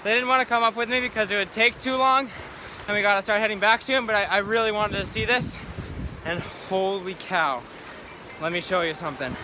They didn't want to come up with me because it would take too long and we gotta start heading back soon, but I really wanted to see this, and holy cow. Let me show you something.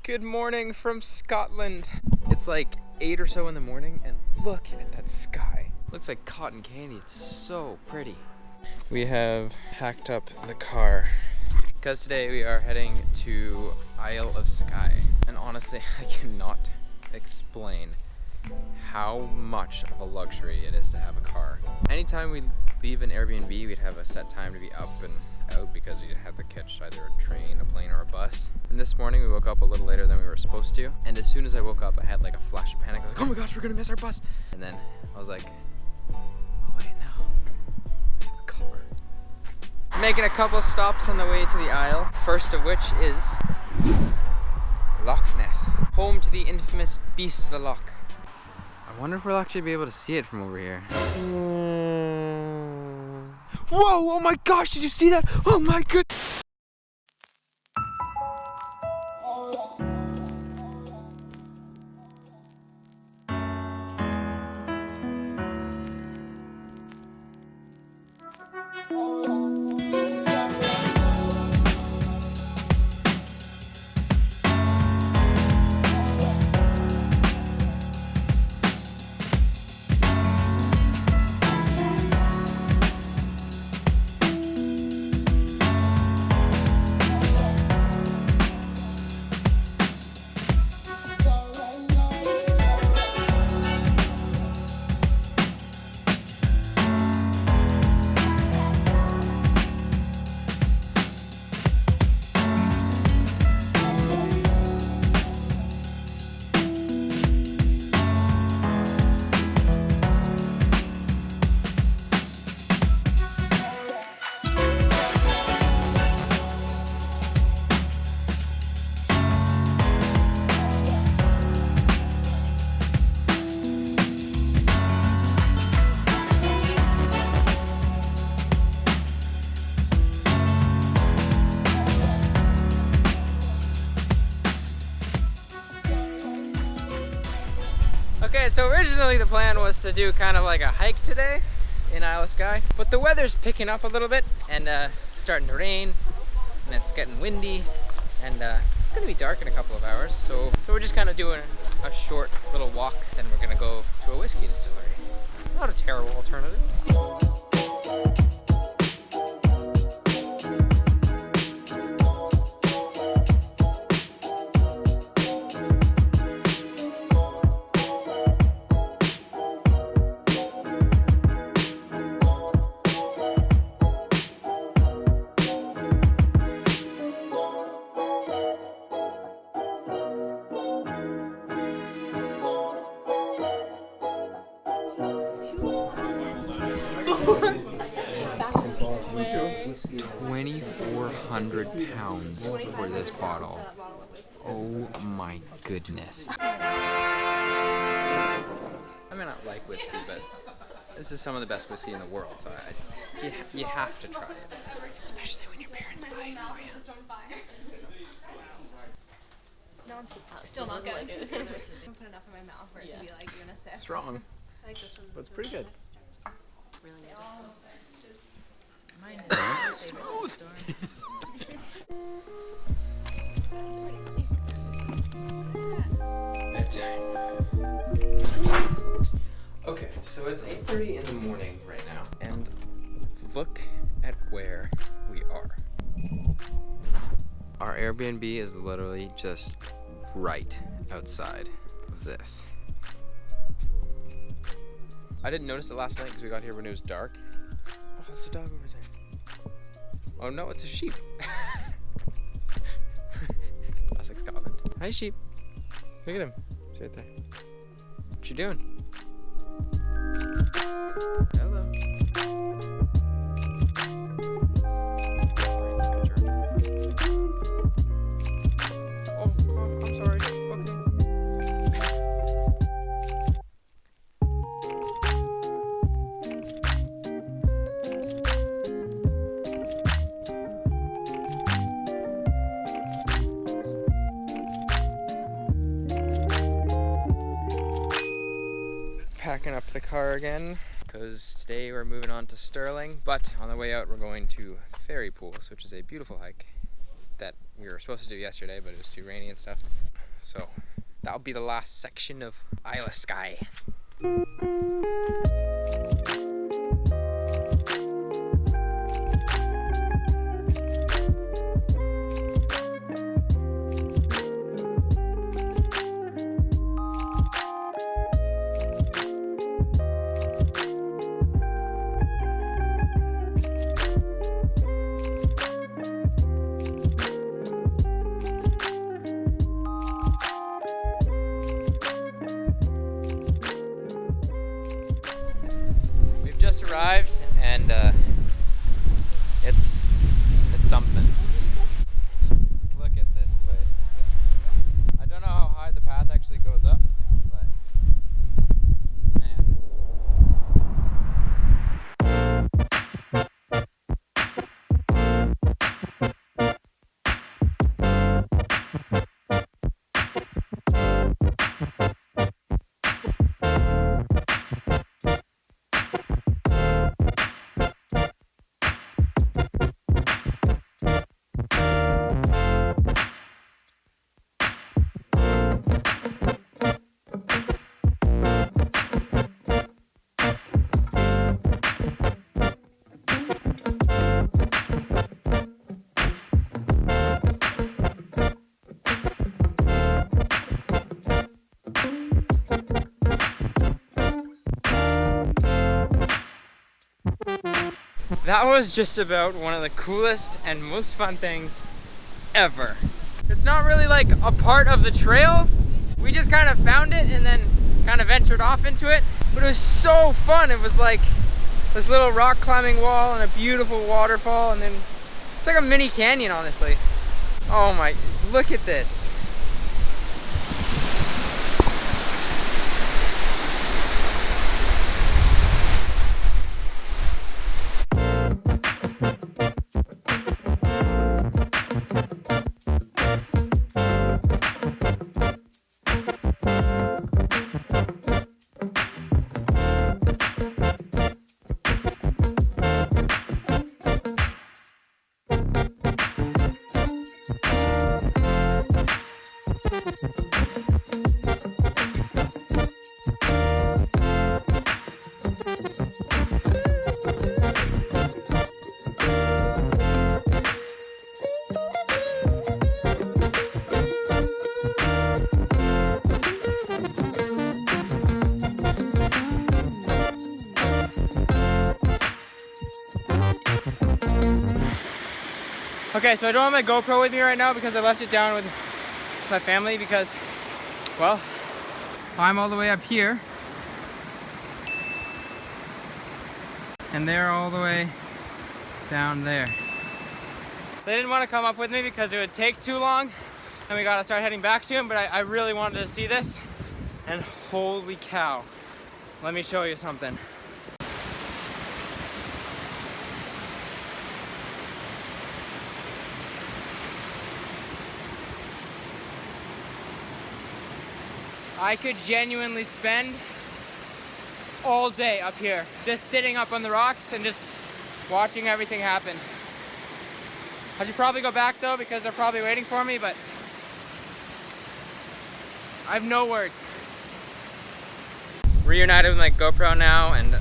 Good morning from Scotland. It's like 8 or so in the morning and look at that sky. Looks like cotton candy, it's so pretty. We have packed up the car because today we are heading to Isle of Skye. And honestly, I cannot explain how much of a luxury it is to have a car. Anytime we leave an Airbnb, we'd have a set time to be up and out because we'd have to catch either a train, a plane, or a bus. And this morning we woke up a little later than we were supposed to. And as soon as I woke up, I had like a flash of panic. I was like, oh my gosh, we're gonna miss our bus. And then I was like, oh wait, no, we have a car. Making a couple stops on the way to the Isle. First of which is Loch Ness, home to the infamous Beast of the Loch. I wonder if we'll actually be able to see it from over here. Whoa, oh my gosh, did you see that? Oh my goodness. Okay, so originally the plan was to do kind of like a hike today in Isle of Skye, but the weather's picking up a little bit and starting to rain, and it's getting windy, and it's gonna be dark in a couple of hours. So we're just kind of doing a short little walk, then we're gonna go to a whiskey distillery. Not a terrible alternative. £2,400 for this bottle. Oh my goodness. I may not like whiskey, but this is some of the best whiskey in the world, so you have to try it. Especially when your parents buy it for you. No one's still not gonna do it. Don't put enough in my mouth for it to be like you're gonna say. Strong. I like this one. But it's pretty good. Really need to Smooth. Bedtime. Okay, so it's 8:30 in the morning right now, and look at where we are. Our Airbnb is literally just right outside of this. I didn't notice it last night because we got here when it was dark. Oh, there's a dog over there. Oh no, it's a sheep. Classic Scotland. Hi, sheep. Look at him. He's right there. What you doing? Hello. Oh, I'm sorry. Okay. packing up the car again because today we're moving on to Sterling, but on the way out we're going to Fairy Pools, which is a beautiful hike that we were supposed to do yesterday, but it was too rainy and stuff. So that'll be the last section of Isla Skye. Arrived, and it's something. Look at this place. I don't know how high the path actually goes up, but man. That was just about one of the coolest and most fun things ever. It's not really like a part of the trail. We just kind of found it and then kind of ventured off into it. But it was so fun. It was like this little rock climbing wall and a beautiful waterfall, and then it's like a mini canyon, honestly. Oh my, look at this. Okay, so I don't have my GoPro with me right now because I left it down with my family because, well, I'm all the way up here and they're all the way down there. They didn't want to come up with me because it would take too long and we gotta start heading back soon, but I really wanted to see this, and holy cow, let me show you something. I could genuinely spend all day up here, just sitting up on the rocks and just watching everything happen. I should probably go back though because they're probably waiting for me, but I have no words. Reunited with my GoPro now, and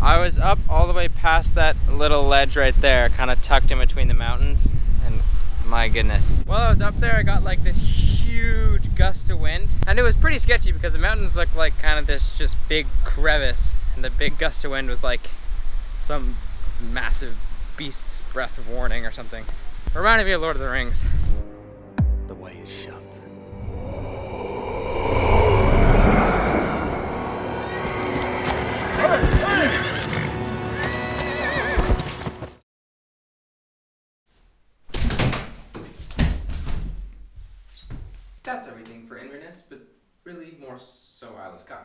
I was up all the way past that little ledge right there, kind of tucked in between the mountains, and my goodness. While I was up there, I got like this huge gust of wind, and it was pretty sketchy because the mountains looked like kind of this just big crevice, and the big gust of wind was like some massive beast's breath of warning or something. It reminded me of Lord of the Rings. The way is shut. That's everything for Inverness, but really more so Isla Skye.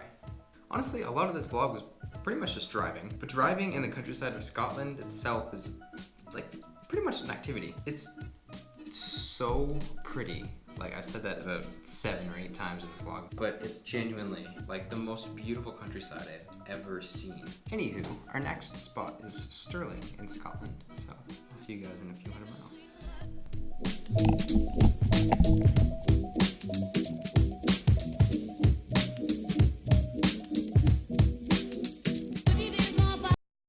Honestly, a lot of this vlog was pretty much just driving, but driving in the countryside of Scotland itself is like pretty much an activity. It's so pretty. Like, I said that about 7 or 8 times in this vlog, but it's genuinely like the most beautiful countryside I've ever seen. Anywho, our next spot is Stirling in Scotland, so I'll see you guys in a few hundred miles.